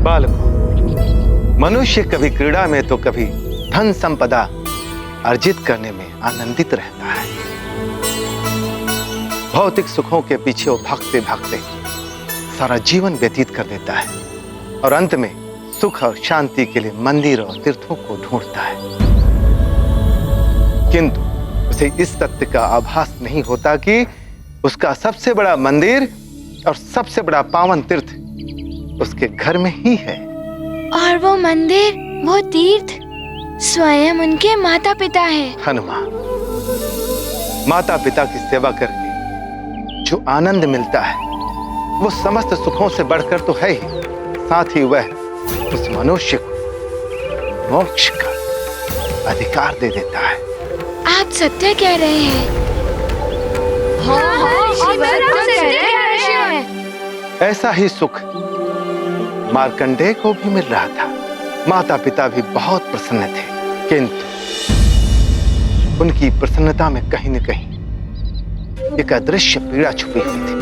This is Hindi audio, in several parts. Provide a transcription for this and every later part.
बालकों, मनुष्य कभी क्रीड़ा में तो कभी धन संपदा अर्जित करने में आनंदित रहता है। भौतिक सुखों के पीछे वो भागते भागते सारा जीवन व्यतीत कर देता है और अंत में सुख और शांति के लिए मंदिर और तीर्थों को ढूंढता है, किंतु उसे इस सत्य का आभास नहीं होता कि उसका सबसे बड़ा मंदिर और सबसे बड़ा पावन तीर्थ उसके घर में ही है। और वो मंदिर, वो तीर्थ स्वयं उनके माता पिता है। हनुमान, माता पिता की सेवा करके जो आनंद मिलता है वो समस्त सुखों से बढ़कर तो है ही, साथ ही वह उस मनुष्य को मोक्ष का अधिकार दे देता है। आप सत्य कह रहे हैं। ऐसा ही सुख मार्कंडेय को भी मिल रहा था। माता पिता भी बहुत प्रसन्न थे, किंतु उनकी प्रसन्नता में कहीं न कहीं एक अदृश्य पीड़ा छुपी हुई थी,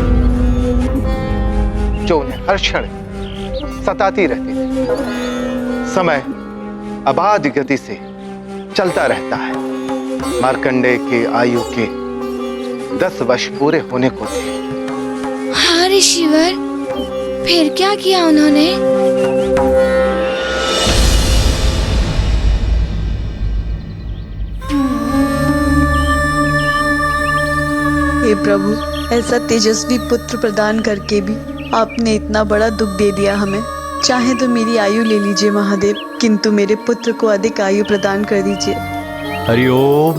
जो उन्हें हर क्षण सताती रहती थी। समय अबाध गति से चलता रहता है। मार्कंडेय के आयु के 10 वर्ष पूरे होने को थे। हाँ ऋषिवर, फिर क्या किया उन्होंने? हे प्रभु, ऐसा तेजस्वी पुत्र प्रदान करके भी आपने इतना बड़ा दुख दे दिया हमें। चाहे तो मेरी आयु ले लीजिए महादेव, किंतु मेरे पुत्र को अधिक आयु प्रदान कर दीजिए। हरिओम।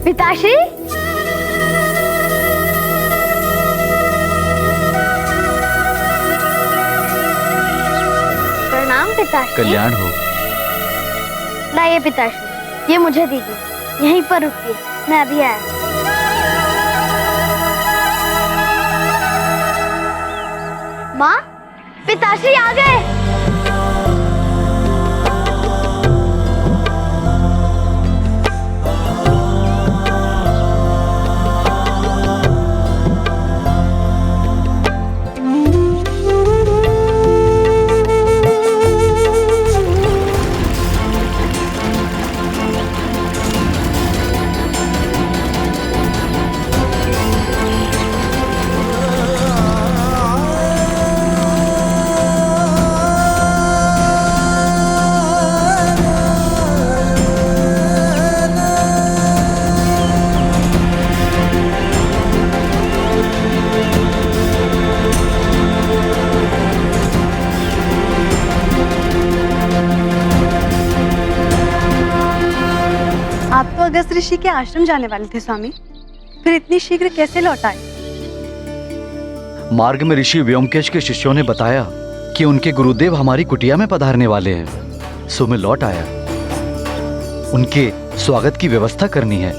पिताश्री, प्रणाम पिताश्री। कल्याण हो। लाइए पिताश्री, ये मुझे दीजिए। यहीं पर रुकिए, मैं अभी आया। माँ, पिताश्री आ गए। आप तो अगस्त ऋषि के आश्रम जाने वाले थे स्वामी, फिर इतनी शीघ्र कैसे लौट आए? मार्ग में ऋषि व्योमकेश के शिष्यों ने बताया कि उनके गुरुदेव हमारी कुटिया में पधारने वाले हैं, सो मैं लौट आया। उनके स्वागत की व्यवस्था करनी है,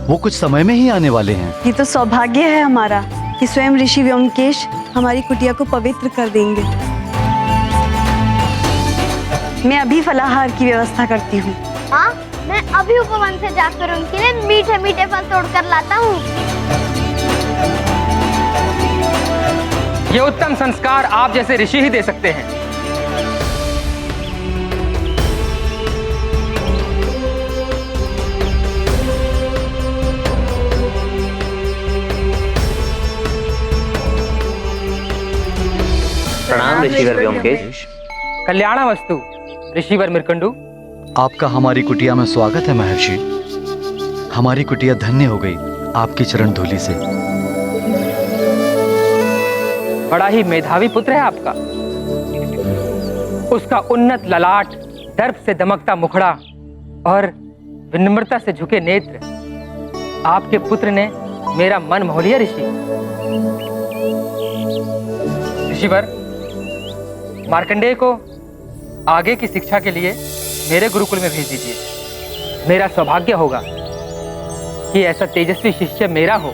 वो कुछ समय में ही आने वाले हैं। ये तो सौभाग्य है हमारा कि स्वयं ऋषि व्योमकेश हमारी कुटिया को पवित्र कर देंगे। मैं अभी फलाहार की व्यवस्था करती हूँ। हाँ, मैं अभी उपवन से जाकर उनके लिए मीठे मीठे फल तोड़कर लाता हूँ। ये उत्तम संस्कार आप जैसे ऋषि ही दे सकते हैं। प्रणाम ऋषिवर व्योमकेश। कल्याणावस्तु ऋषिवर मृकंडू। आपका हमारी कुटिया में स्वागत है महर्षि। हमारी कुटिया धन्य हो गई आपकी चरण धूलि से। बड़ा ही मेधावी पुत्र है आपका। उसका उन्नत ललाट, दर्प से दमकता मुखड़ा और विनम्रता से झुके नेत्र, आपके पुत्र ने मेरा मन मोह लिया ऋषि। ऋषिवर, मार्कंडेय को आगे की शिक्षा के लिए मेरे गुरुकुल में भेज दीजिए। मेरा सौभाग्य होगा कि ऐसा तेजस्वी शिष्य मेरा हो।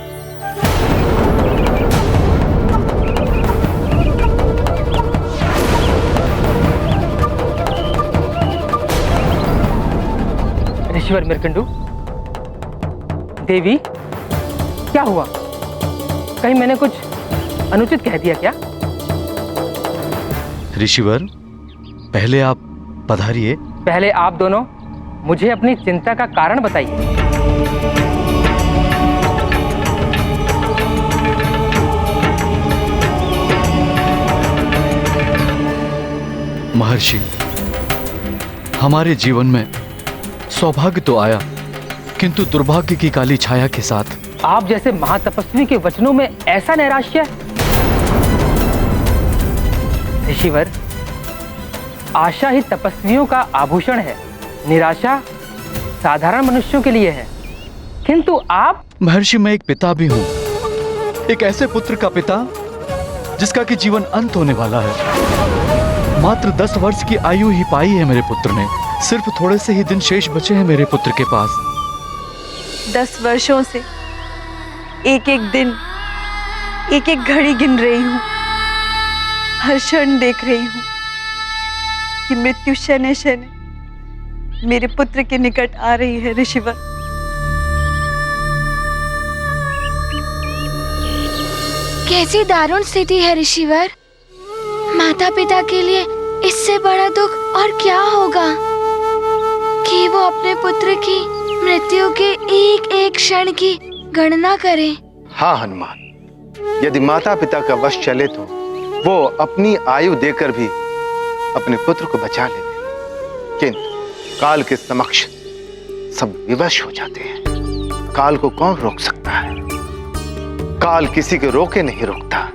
ऋषिवर मृकंडू, देवी, क्या हुआ? कहीं मैंने कुछ अनुचित कह दिया क्या? ऋषिवर, पहले आप पधारिए। पहले आप दोनों मुझे अपनी चिंता का कारण बताइए। महर्षि, हमारे जीवन में सौभाग्य तो आया, किंतु दुर्भाग्य की काली छाया के साथ। आप जैसे महातपस्वी के वचनों में ऐसा नैराश्य? ऋषिवर, आशा ही तपस्वियों का आभूषण है, निराशा साधारण मनुष्यों के लिए है। किंतु आप? महर्षि, मैं एक पिता भी हूं, एक ऐसे पुत्र का पिता जिसका कि जीवन अंत होने वाला है। मात्र 10 वर्ष की आयु ही पाई है मेरे पुत्र ने। सिर्फ थोड़े से ही दिन शेष बचे हैं मेरे पुत्र के पास। 10 वर्षों से एक एक दिन, एक एक घड़ी गिन रही हूँ। हर क्षण देख रही हूँ कि मृत्यु शनै शनै मेरे पुत्र के निकट आ रही है। ऋषिवर, कैसी दारुण स्थिति है ऋषिवर। माता पिता के लिए इससे बड़ा दुख और क्या होगा कि वो अपने पुत्र की मृत्यु के एक एक क्षण की गणना करें। हाँ हनुमान, यदि माता पिता का वश चले तो वो अपनी आयु देकर भी अपने पुत्र को बचा लेते, किंतु काल के समक्ष सब विवश हो जाते हैं। काल को कौन रोक सकता है? काल किसी को रोके नहीं रोकता।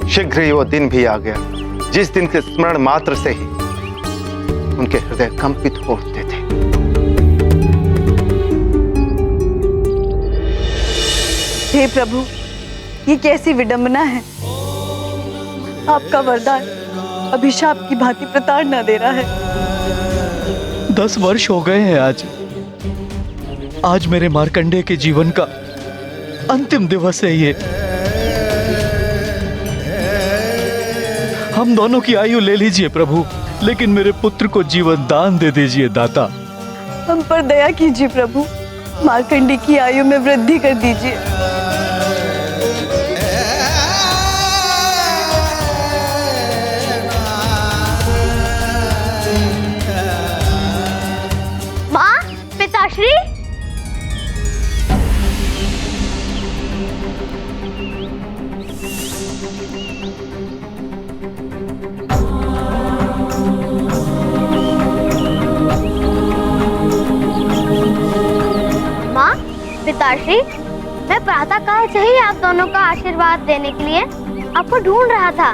शीघ्र ही वो दिन भी आ गया जिस दिन के स्मरण मात्र से ही उनके हृदय कंपित हो उठते थे। हे प्रभु, ये कैसी विडंबना है। आपका वरदान अभिशाप की भांति प्रताड़ना दे रहा है। 10 वर्ष हो गए हैं आज मेरे मार्कंडेय के जीवन का अंतिम दिवस है ये। हम दोनों की आयु ले लीजिए प्रभु, लेकिन मेरे पुत्र को जीवन दान दे दीजिए दाता। हम पर दया कीजिए प्रभु, मार्कंडेय की आयु में वृद्धि कर दीजिए। माँ, पिताश्री, पिताश्री, मैं प्रातःकाल से ही आप दोनों का आशीर्वाद देने के लिए आपको ढूंढ रहा था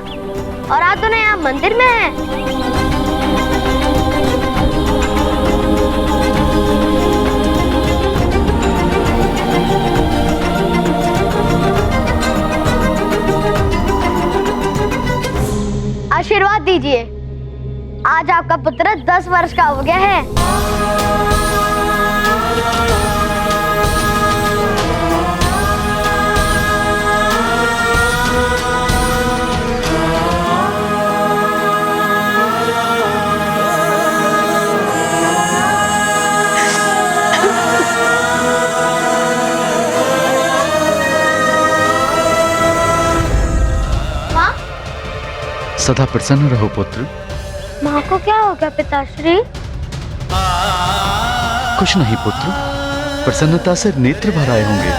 और आप दोनों यहाँ मंदिर में हैं। आशीर्वाद दीजिए, आज आपका पुत्र 10 वर्ष का हो गया है। सदा प्रसन्न रहो पुत्र। माँ को क्या हो गया पिताश्री? कुछ नहीं पुत्र, प्रसन्नता से नेत्र भर आए होंगे।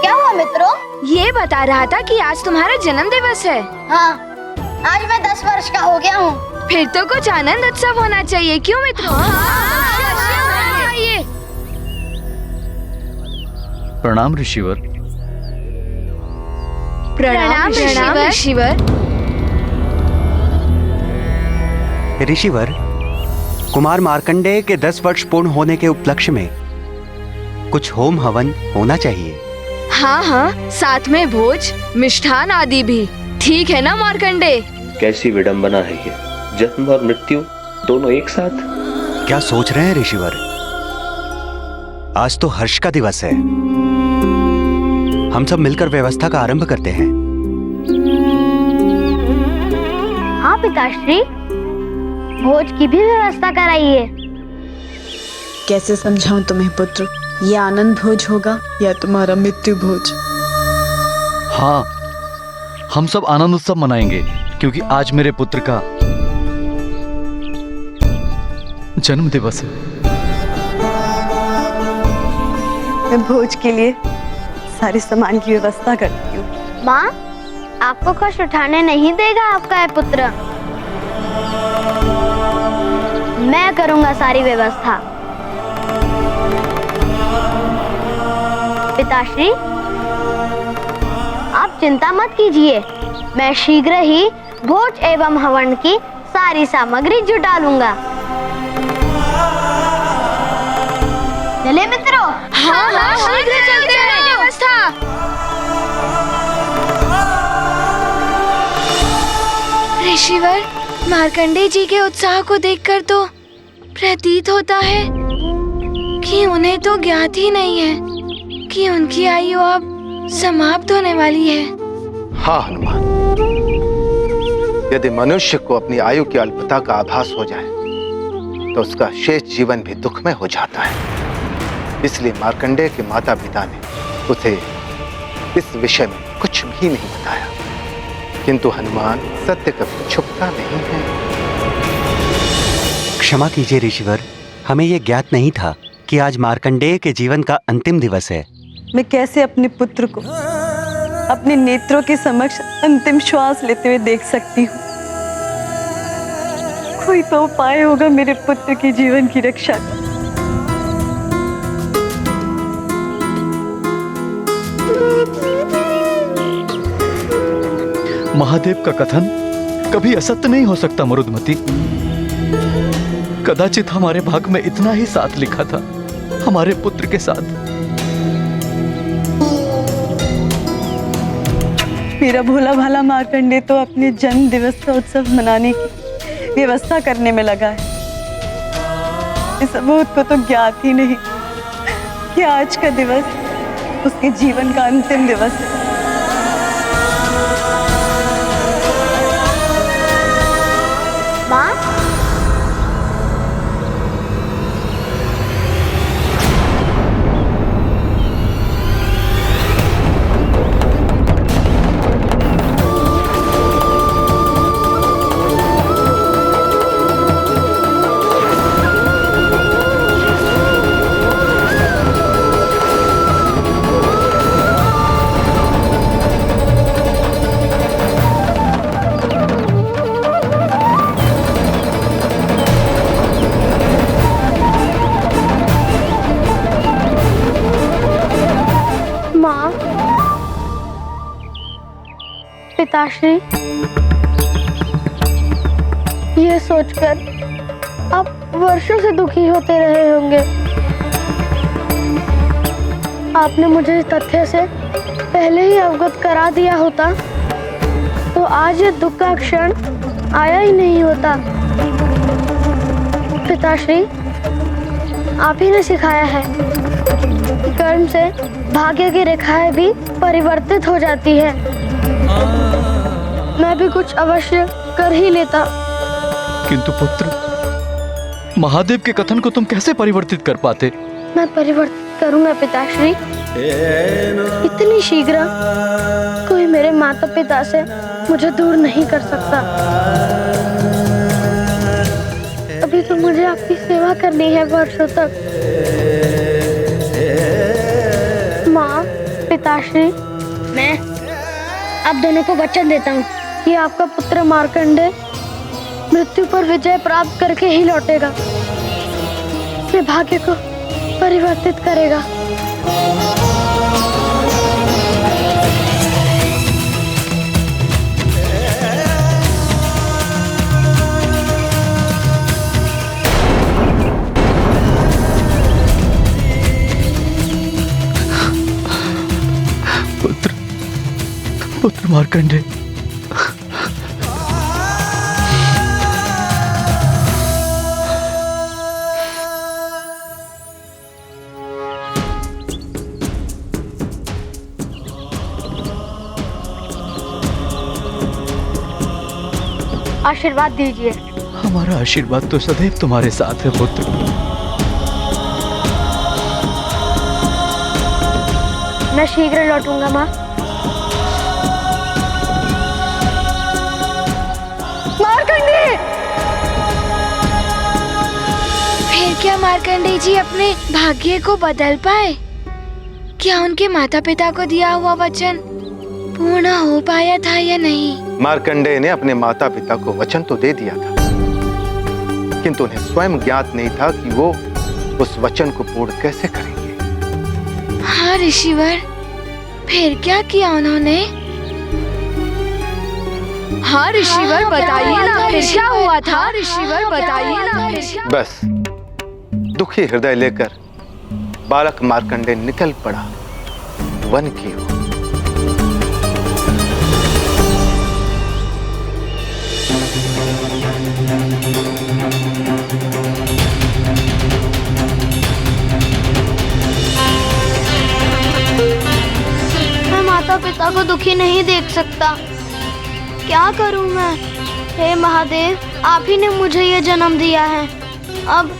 क्या हुआ मित्रों? ये बता रहा था कि आज तुम्हारा जन्म दिवस है। हाँ, आज मैं 10 वर्ष का हो गया हूँ। फिर तो कुछ आनंद उत्सव होना चाहिए, क्यों मित्रों? ये प्रणाम ऋषिवर। प्रणाम ऋषिवर। ऋषिवर, कुमार मार्कंडेय के 10 वर्ष पूर्ण होने के उपलक्ष्य में कुछ होम हवन होना चाहिए। हाँ हाँ, साथ में भोज, मिष्ठान आदि भी। ठीक है ना मार्कंडेय? कैसी विडंबना है ये, जन्म और मृत्यु दोनों एक साथ। क्या सोच रहे हैं ऋषिवर? आज तो हर्ष का दिवस है। हम सब मिलकर व्यवस्था का आरंभ करते हैं। हाँ पिताश्री, भोज की भी व्यवस्था कराइए। कैसे समझाऊं तुम्हें पुत्र, ये आनंद भोज होगा या तुम्हारा मृत्यु भोज? हाँ, हम सब आनंद उत्सव मनाएंगे क्योंकि आज मेरे पुत्र का जन्म दिवस है। मैं भोज के लिए सारे सामान की व्यवस्था करती हूँ। माँ, आपको कष्ट उठाने नहीं देगा आपका ये पुत्र। मैं करूंगा सारी व्यवस्था। पिताश्री, आप चिंता मत कीजिए, मैं शीघ्र ही भोज एवं हवन की सारी सामग्री जुटा लूंगा। चले मित्रों। हाँ हाँ, शीघ्र चलते हैं। व्यवस्था। ऋषिवर, मार्कंडेय जी के उत्साह को देखकर तो प्रतीत होता है कि उन्हें तो ज्ञात ही नहीं है कि उनकी आयु अब समाप्त होने वाली है। हाँ हनुमान, यदि मनुष्य को अपनी आयु की अल्पता का आभास हो जाए तो उसका शेष जीवन भी दुख में हो जाता है। इसलिए मार्कंडेय के माता पिता ने उसे इस विषय में कुछ भी नहीं बताया। किंतु हनुमान, सत्य कभी छुपता नहीं है। क्षमा कीजिए ऋषिवर, हमें यह ज्ञात नहीं था कि आज मार्कंडेय के जीवन का अंतिम दिवस है। मैं कैसे अपने पुत्र को अपने नेत्रों के समक्ष अंतिम श्वास लेते हुए देख सकती हूँ? कोई तो उपाय होगा मेरे पुत्र के जीवन की रक्षा का। महादेव का कथन कभी असत्य नहीं हो सकता मरुदमती। कदाचित हमारे भाग में इतना ही साथ लिखा था हमारे पुत्र के साथ। मेरा भोला भाला मार्कंडेय तो अपने जन्म दिवस का उत्सव मनाने की व्यवस्था करने में लगा है। इस सबूत को तो ज्ञात ही नहीं कि आज का दिवस उसके जीवन का अंतिम दिवस है। माँ, पिताश्री, ये सोचकर आप वर्षों से दुखी होते रहे होंगे। आपने मुझे इस तथ्य से पहले ही अवगत करा दिया होता तो आज ये दुख का क्षण आया ही नहीं होता। पिताश्री, आप ही ने सिखाया है कि कर्म से भाग्य की रेखाएं भी परिवर्तित हो जाती है। मैं भी कुछ अवश्य कर ही लेता। किंतु पुत्र, महादेव के कथन को तुम कैसे परिवर्तित कर पाते? मैं परिवर्तित करूंगा पिताश्री। इतनी शीघ्र कोई मेरे माता पिता से मुझे दूर नहीं कर सकता। अभी तो मुझे आपकी सेवा करनी है वर्षों तक। माँ, पिताश्री, मैं आप दोनों को वचन देता हूँ कि आपका पुत्र मार्कंडेय मृत्यु पर विजय प्राप्त करके ही लौटेगा। अपने भाग्य को परिवर्तित करेगा। पुत्र मार्कंडेय, आशीर्वाद दीजिए। हमारा आशीर्वाद तो सदैव तुम्हारे साथ है पुत्र। मैं शीघ्र लौटूंगा माँ। मार्कंडे! फिर क्या मार्कंडे जी अपने भाग्य को बदल पाए? क्या उनके माता पिता को दिया हुआ वचन पूर्ण हो पाया था या नहीं? मार्कंडेय ने अपने माता पिता को वचन तो दे दिया था, किंतु उन्हें स्वयं ज्ञात नहीं था कि वो उस वचन को पूर्ण कैसे करेंगे। हाँ ऋषिवर, फिर क्या किया उन्होंने? हाँ ऋषिवर, बताइए ना फिर क्या हुआ था? ऋषिवर बताइए ना। बस दुखी हृदय लेकर बालक मार्कंडेय निकल पड़ा वन की ओर। मैं माता पिता को दुखी नहीं देख सकता। क्या करूं मैं? हे महादेव, आप ही ने मुझे ये जन्म दिया है। अब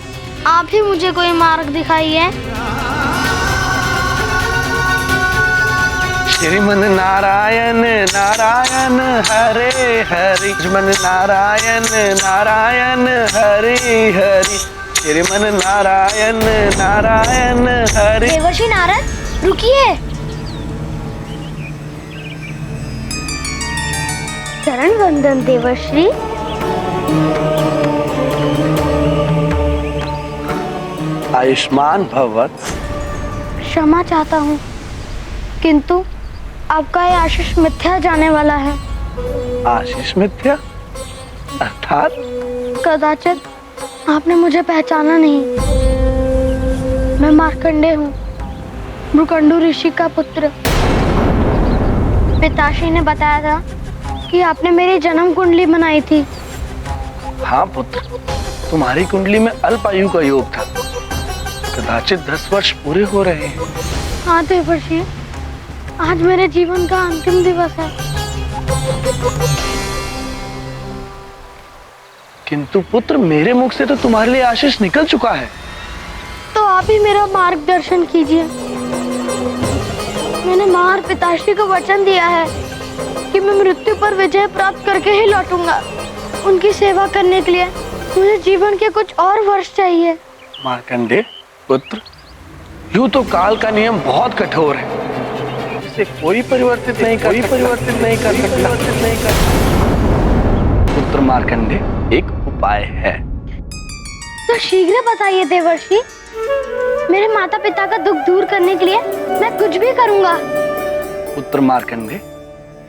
आप ही मुझे कोई मार्ग दिखाइए। श्रीमन नारायण नारायण हरे हरि, श्रीमन नारायण नारायण हरे हरि, श्रीमन नारायण नारायण हरे। देवर्षि नारद, रुकिए। चरण वंदन देवर्षि। आयुष्मान भवत्। क्षमा चाहता हूँ, किंतु आपका ये आशीष मिथ्या जाने वाला है। आशीष मिथ्या अर्थात? कदाचित आपने मुझे पहचाना नहीं। मैं मार्कंडेय हूँ, मृकंडू ऋषि का पुत्र। पिताश्री ने बताया था कि आपने मेरी जन्म कुंडली बनाई थी। हाँ पुत्र, तुम्हारी कुंडली में अल्प आयु का योग था। कदाचित 10 वर्ष पूरे हो रहे हैं। हाँ देवर्षि, आज मेरे जीवन का अंतिम दिवस है। किंतु पुत्र, मेरे मुख से तो तुम्हारे लिए आशीष निकल चुका है। तो आप ही मेरा मार्गदर्शन कीजिए। मैंने महार पिताश्री को वचन दिया है कि मैं मृत्यु पर विजय प्राप्त करके ही लौटूंगा। उनकी सेवा करने के लिए मुझे जीवन के कुछ और वर्ष चाहिए। मार्कंडेय पुत्र, यूं तो काल का नियम बहुत कठोर है, इसे कोई परिवर्तित नहीं कर सकता। पुत्र मार्कंडेय, एक उपाय है। तो शीघ्र बताइए देवर्षि। मेरे माता पिता का दुख दूर करने के लिए मैं कुछ भी करूंगा। पुत्र मार्कंडेय,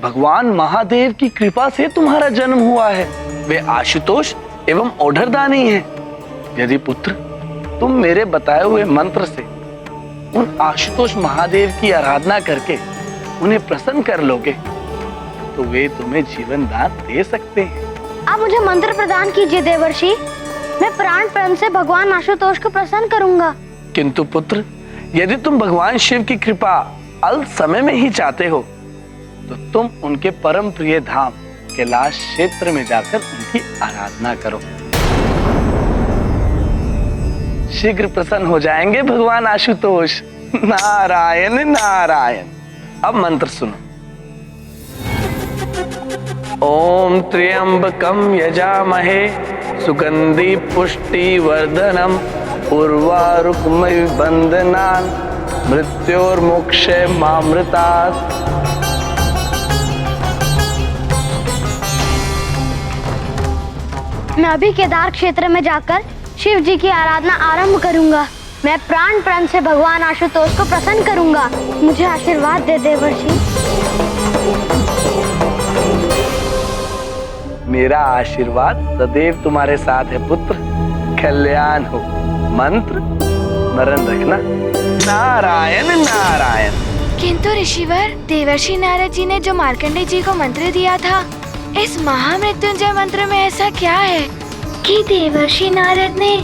भगवान महादेव की कृपा से तुम्हारा जन्म हुआ है। वे आशुतोष एवं ओढ़रदानी हैं। यदि पुत्र तुम मेरे बताए हुए मंत्र से उन आशुतोष महादेव की आराधना करके उन्हें प्रसन्न कर लोगे, तो वे तुम्हें जीवन दान दे सकते हैं। आप मुझे मंत्र प्रदान कीजिए देवर्षि। मैं प्राण प्रण से भगवान आशुतोष को प्रसन्न करूंगा। किंतु पुत्र, यदि तुम भगवान शिव की कृपा अल्प समय में ही चाहते हो, तो तुम उनके परम प्रिय धाम कैलाश क्षेत्र में जाकर उनकी आराधना करो। शीघ्र प्रसन्न हो जाएंगे भगवान आशुतोष। नारायण नारायण। अब मंत्र सुनो। ओम त्र्यंबकम यजामहे सुगंधि पुष्टि वर्धनम उर्वारुकमय बंधनान मृत्योर्मोक्षे मामृतात्। मैं अभी केदार क्षेत्र में जाकर शिव जी की आराधना आरंभ करूंगा। मैं प्राण प्रण से भगवान आशुतोष को प्रसन्न करूंगा। मुझे आशीर्वाद दे देवर्षि। मेरा आशीर्वाद सदैव तुम्हारे साथ है पुत्र। कल्याण हो। मंत्र स्मरण रखना। नारायण नारायण। किंतु ऋषिवर, देवर्षि नारद जी ने जो मार्कंडेय जी को मंत्र दिया था, इस महामृत्युंजय मंत्र में ऐसा क्या है कि देवर्षि नारद ने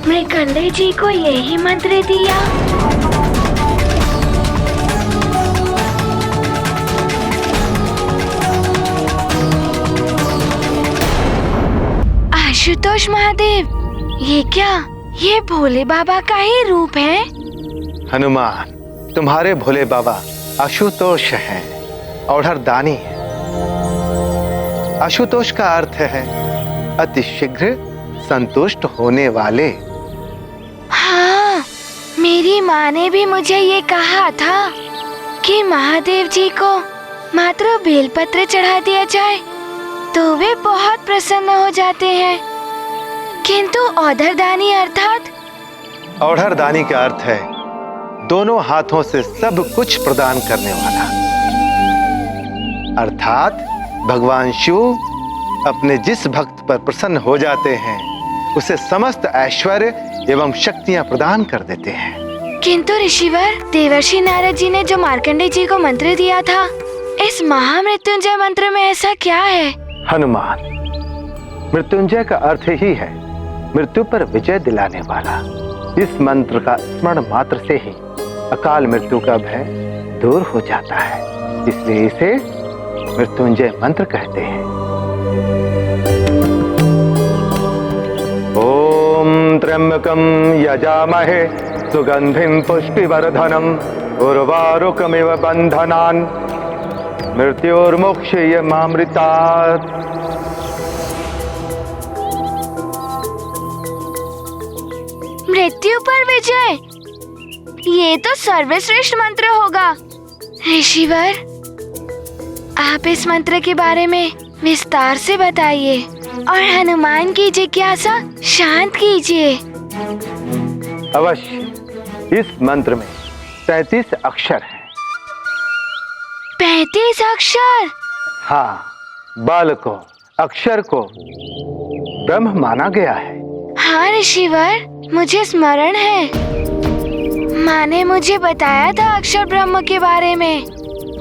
मार्कंडेय जी को यही मंत्र दिया? आशुतोष महादेव, ये क्या? ये भोले बाबा का ही रूप है? हनुमान, तुम्हारे भोले बाबा आशुतोष हैं, औढ़रदानी है। आशुतोष का अर्थ है अति शीघ्र संतुष्ट होने वाले। हाँ, मेरी माँ ने भी मुझे ये कहा था कि महादेव जी को मात्र बेलपत्र चढ़ा दिया जाए तो वे बहुत प्रसन्न हो जाते हैं, किंतु औढ़रदानी अर्थात? औढ़रदानी का अर्थ है दोनों हाथों से सब कुछ प्रदान करने वाला, अर्थात भगवान शिव अपने जिस भक्त पर प्रसन्न हो जाते हैं उसे समस्त ऐश्वर्य एवं शक्तियां प्रदान कर देते हैं। किंतु ऋषिवर, देवर्षि नारद जी ने जो मार्कंडेय जी को मंत्र दिया था, इस महामृत्युंजय मंत्र में ऐसा क्या है? हनुमान, मृत्युंजय का अर्थ ही है मृत्यु पर विजय दिलाने वाला। इस मंत्र का स्मरण मात्र से ही अकाल मृत्यु का भय दूर हो जाता है, इसलिए इसे मृत्युंजय मंत्र कहते हैं। ओम त्र्यंबकम यजामहे सुगंधिम पुष्टिवर्धनम उर्वारुकमिव बंधनान मृत्युर्मुक्षयमामृतात्। मृत्यु पर विजय, ये तो सर्वश्रेष्ठ मंत्र होगा। ऋषिवर, आप इस मंत्र के बारे में विस्तार से बताइए और हनुमान की जिज्ञासा शांत कीजिए। अवश्य। इस मंत्र में 33 अक्षर हैं। 35 अक्षर? हाँ, बाल को, अक्षर को ब्रह्म माना गया है। हाँ ऋषिवर, मुझे स्मरण है, माँ ने मुझे बताया था अक्षर ब्रह्म के बारे में,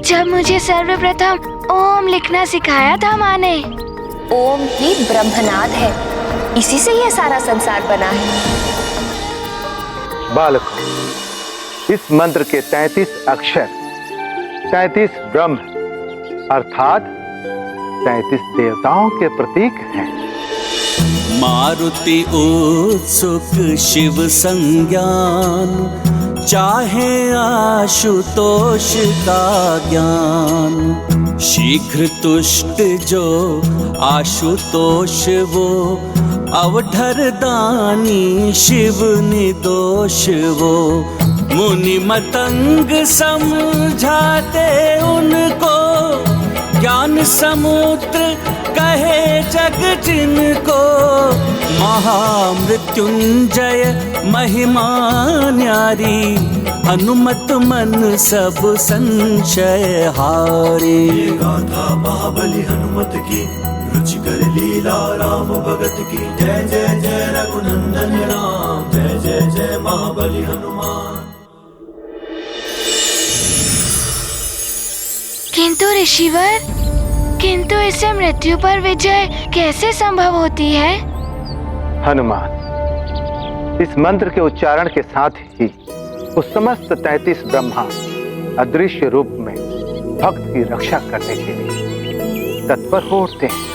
जब मुझे सर्वप्रथम ओम लिखना सिखाया था माँ ने। ओम ही ब्रह्मनाद है, इसी से यह सारा संसार बना है। बालकों, इस मंत्र के 33 अक्षर 33 ब्रह्म अर्थात 33 देवताओं के प्रतीक हैं। मारुति उत्सुक शिव संज्ञान, चाहे आशुतोष का ज्ञान। शीघ्र तुष्ट जो आशुतोष वो, अवधरदानी शिव निर्दोष वो। मुनि मतंग समझाते उनको, ज्ञान समुद्र कहे जग जिनको। महामृत्युंजय महिमा न्यारी, हनुमत मन सब संशय हारे। गाथा महाबली हनुमत की, रुचिकर लीला राम भगत की। जय जय जय रघुनंदन राम, जय जय जय महाबली हनुमान। किंतु ऋषिवर, किंतु इससे मृत्यु पर विजय कैसे संभव होती है? हनुमान, इस मंत्र के उच्चारण के साथ ही उस समस्त 33 ब्रह्मा अदृश्य रूप में भक्त की रक्षा करने के लिए तत्पर हो उठते हैं।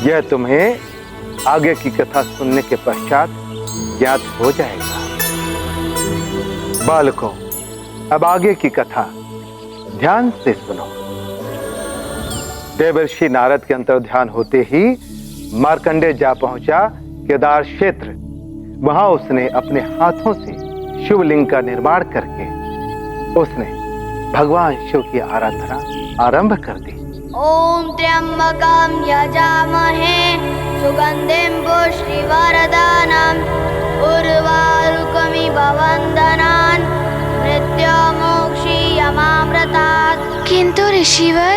यह तुम्हें आगे की कथा सुनने के पश्चात ज्ञात हो जाएगा। बालकों, अब आगे की कथा ध्यान से सुनो। देवर्षि नारद के अंतर्ध्यान होते ही मार्कंडेय जा पहुंचा केदार क्षेत्र। वहां उसने अपने हाथों से शिवलिंग का निर्माण करके उसने भगवान शिव की आराधना आरंभ कर दी। ओम त्र्यंबकम यजामहे सुगंधिम पुष्टिवर्धनम उर्वारुकमिव बंधनान मृत्युर्मुक्षयमामृतात्। किंतु ऋषिवर,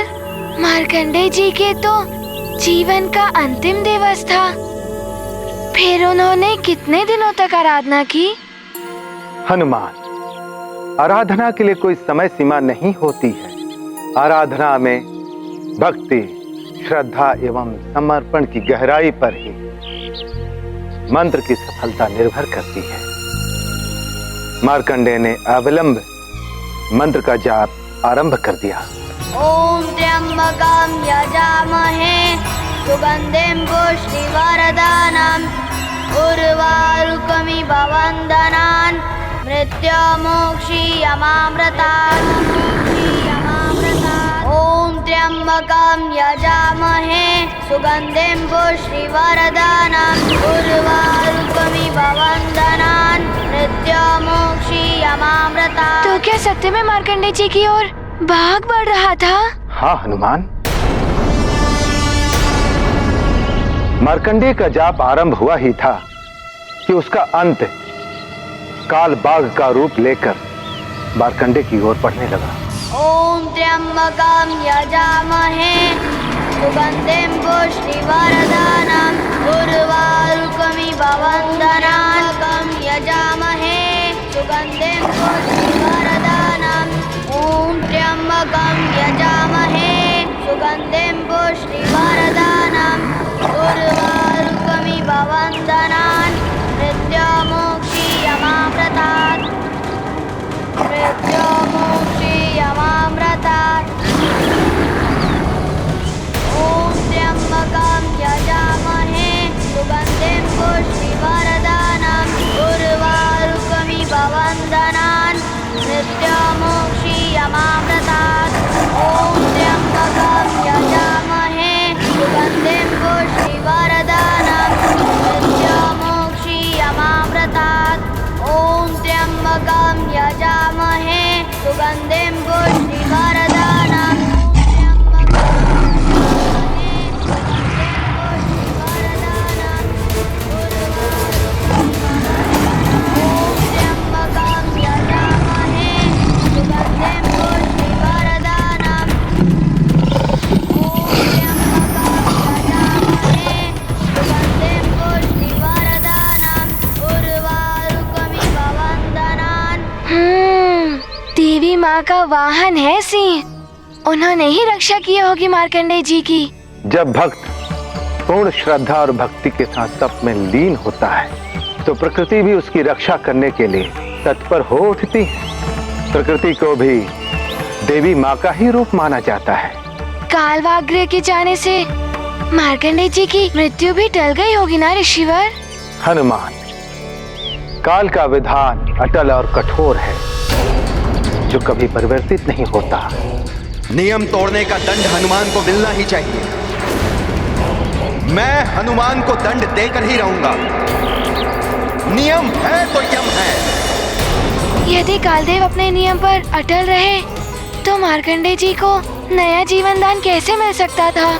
मार्कंडेय जी के तो जीवन का अंतिम दिवस था, फिर उन्होंने कितने दिनों तक आराधना की? हनुमान, आराधना के लिए कोई समय सीमा नहीं होती है। आराधना में भक्ति, श्रद्धा एवं समर्पण की गहराई पर ही मंत्र की सफलता निर्भर करती है। मार्कंडेय ने अविलंब मंत्र का जाप आरंभ कर दिया। ओम त्र्यंबकम यजामहे सुगन्धिं पुष्टिवर्धनम् उर्वारुकमिव वन्दनान् मृत्युमोक्षीयमामृतात् ॐ त्र्यम्बकं यजामहे सुगन्धिं पुष्टिवर्धनम् उर्वारुकमिव वन्दनान् मृत्युमोक्षीयमामृतात्। तो क्या सत्य में मार्कंडेय जी की ओर भाग बढ़ रहा था? हाँ हनुमान, मार्कंडेय का जाप आरंभ हुआ ही था कि उसका अंत काल बाघ का रूप लेकर मार्कंडेय की ओर बढ़ने लगा। ॐ त्र्यम्बकं यजामहे सुगन्धिं पुष्टिवर्धनम् उर्वारुकमिव वन्दनान् यजामहे सुगन्धिं पुष्टिवर्धनम् ॐ त्र्यम्बकं यजामहे सुगन्धिं पुष्टिवर्धनम् उर्वारुकमिव वन्दनान् मृत्युमोक्षीयमामृतात् मृत्युमोक्षीयमामृतात् ॐ त्र्यम्बकं यजामहे सुगन्धिं पुष्टिवर्धनम् उर्वारुकमिव वन्दनान् मृत्युमोक्षीयमामृतात् ॐ त्र्यम्बकं यजामहे सुगन्धिं पुष्टिवर्धनम् मृत्युमोक्षीयमामृतात् ॐ त्र्यम्बकं यजामहे सुगन्धिं पुष्टिवर्धनम् देवी माँ का वाहन है सिंह, उन्होंने ही रक्षा की होगी मार्कंडेय जी की। जब भक्त पूर्ण श्रद्धा और भक्ति के साथ तप में लीन होता है तो प्रकृति भी उसकी रक्षा करने के लिए तत्पर हो उठती है। प्रकृति को भी देवी माँ का ही रूप माना जाता है। कालवाग्र के जाने से मार्कंडेय जी की मृत्यु भी टल गई होगी ना ऋषिवर? हनुमान, काल का विधान अटल और कठोर है जो कभी परिवर्तित नहीं होता। नियम तोड़ने का दंड हनुमान को मिलना ही चाहिए। मैं हनुमान को दंड देकर ही रहूंगा। नियम है तो यम है। यदि कालदेव अपने नियम पर अटल रहे तो मार्कंडेय जी को नया जीवन दान कैसे मिल सकता था?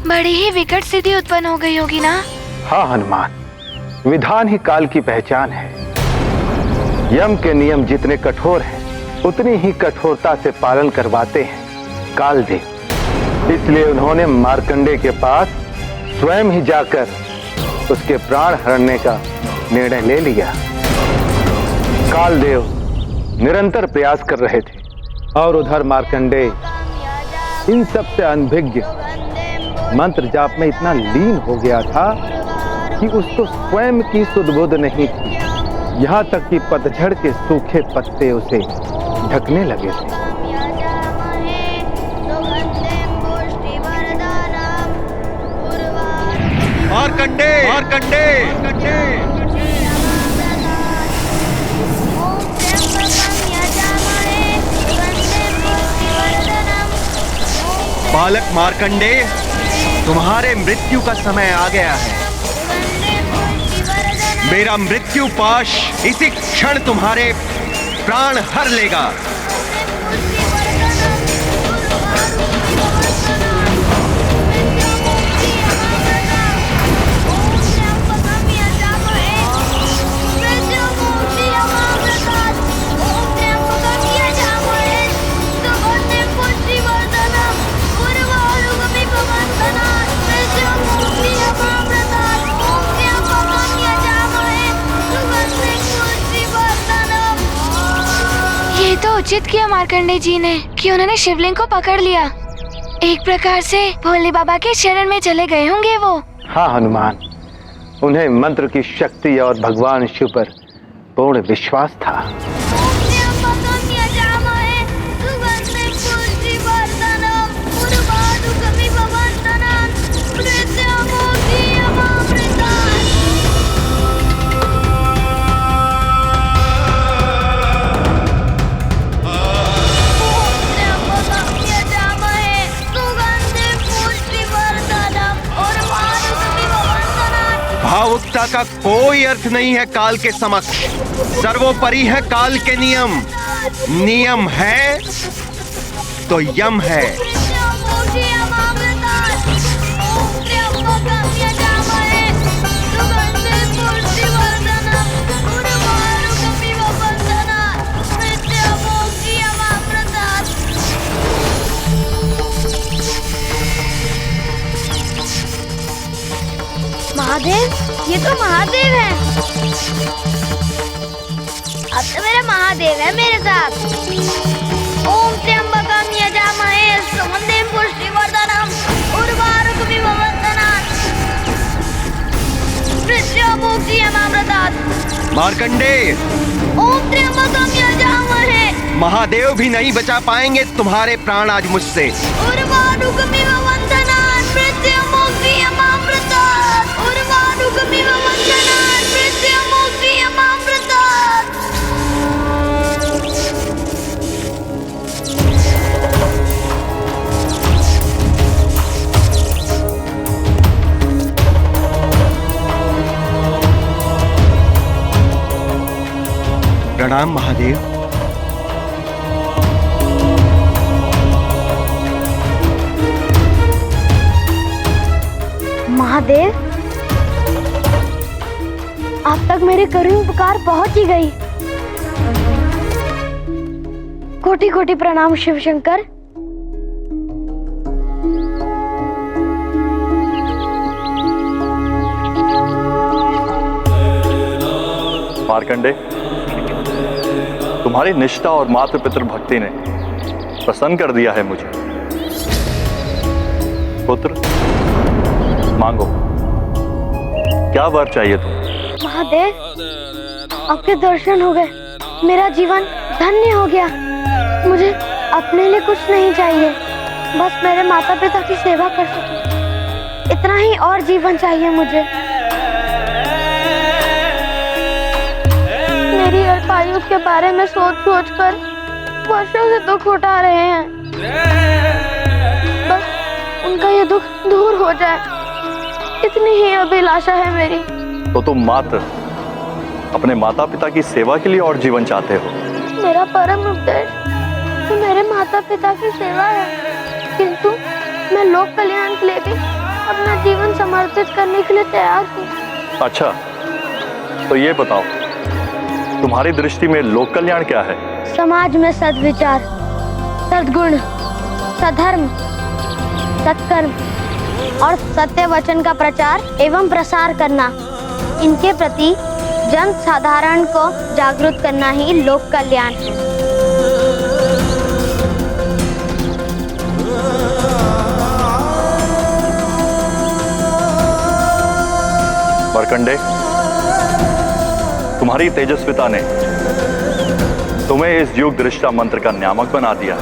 बड़ी ही विकट स्थिति उत्पन्न हो गई होगी ना? हाँ हनुमान, विधान ही काल की पहचान है। यम के नियम जितने कठोर हैं उतनी ही कठोरता से पालन करवाते हैं कालदेव। इसलिए उन्होंने मार्कंडेय के पास स्वयं ही जाकर उसके प्राण हरने का निर्णय ले लिया। कालदेव निरंतर प्रयास कर रहे थे और उधर मार्कंडेय इन सब से अनभिज्ञ मंत्र जाप में इतना लीन हो गया था कि उसको स्वयं की सुध-बुध नहीं थी। यहाँ तक कि पतझड़ के सूखे पत्ते उसे ढकने लगे थे। मार्कंडेय, मार्कंडेय, बालक मार्कंडेय, तुम्हारे मृत्यु का समय आ गया है। मेरा मृत्यु पाश इसी क्षण तुम्हारे प्राण हर लेगा। ये तो उचित किया मार्कंडेय जी ने कि उन्होंने शिवलिंग को पकड़ लिया। एक प्रकार से भोले बाबा के शरण में चले गए होंगे वो। हाँ हनुमान, उन्हें मंत्र की शक्ति और भगवान शिव पर पूर्ण विश्वास था। भावुकता का कोई अर्थ नहीं है काल के समक्ष। सर्वोपरि है काल के नियम। नियम है तो यम है। महादेव, ये तो महादेव है। अब तो मेरा महादेव है मेरे साथ। ओम त्र्यंबकम यजामहे सुगंधिं पुष्टिवर्धनम् उर्वारुकमिव बन्धनात् मृत्युमुक्षीयमामृतात्। मार्कंडेय, ओम त्र्यंबकम यजामहे। महादेव भी नहीं बचा पाएंगे तुम्हारे प्राण आज मुझसे। उर्वारुकमिव बन्धनात् मृत्युमुक्षीयमामृतात्। उर्वारुकमिव बन्धनात् मृत्युमुक्षीयमामृतात्। प्रणाम महादेव। महादेव, आप तक मेरी करुण पुकार पहुंच ही गई। कोटि कोटि प्रणाम शिव शंकर। मार्कंडे, तुम्हारी निष्ठा और मातृ पितृ भक्ति ने प्रसन्न कर दिया है मुझे। पुत्र, मांगो, क्या वर चाहिए तुम? महादेव, आपके दर्शन हो गए, मेरा जीवन धन्य हो गया। मुझे अपने लिए कुछ नहीं चाहिए, बस मेरे माता पिता की सेवा कर सकूं, इतना ही और जीवन चाहिए मुझे। मेरी अल्पायु के बारे में सोच सोच कर वर्षों से दुख उठा रहे हैं। बस उनका ये दुख दूर हो जाए, इतनी ही अभिलाषा है मेरी। तो तुम मात्र अपने माता पिता की सेवा के लिए और जीवन चाहते हो? मेरा परम उद्देश्य तो मेरे माता पिता की सेवा है, किंतु मैं लोक कल्याण के लिए भी अपना जीवन समर्पित करने के लिए तैयार हूँ। अच्छा, तो ये बताओ, तुम्हारी दृष्टि में लोक कल्याण क्या है? समाज में सद्विचार, सद्गुण, सधर्म, सत्कर्म और सत्य वचन का प्रचार एवं प्रसार करना, इनके प्रति जन साधारण को जागरूक करना ही लोक कल्याण है। मार्कंडे, तुम्हारी तेजस्विता ने तुम्हें इस युग दृष्टा मंत्र का नियामक बना दिया।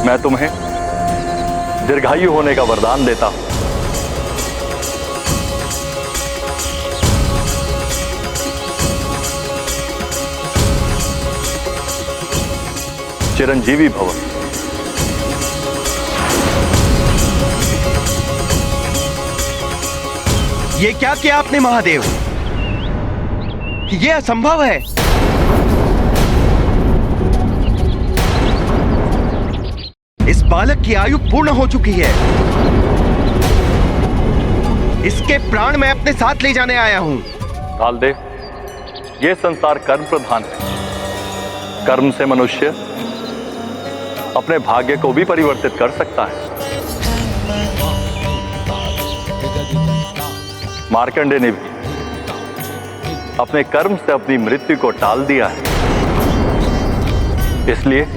मैं तुम्हें दीर्घायु होने का वरदान देता हूं। चिरंजीवी भव। ये क्या किया आपने महादेव? ये असंभव है। इस बालक की आयु पूर्ण हो चुकी है। इसके प्राण मैं अपने साथ ले जाने आया हूं। कालदेव, ये संसार कर्म प्रधान है। कर्म से मनुष्य अपने भाग्य को भी परिवर्तित कर सकता है। मार्कंडे ने भी अपने कर्म से अपनी मृत्यु को टाल दिया है, इसलिए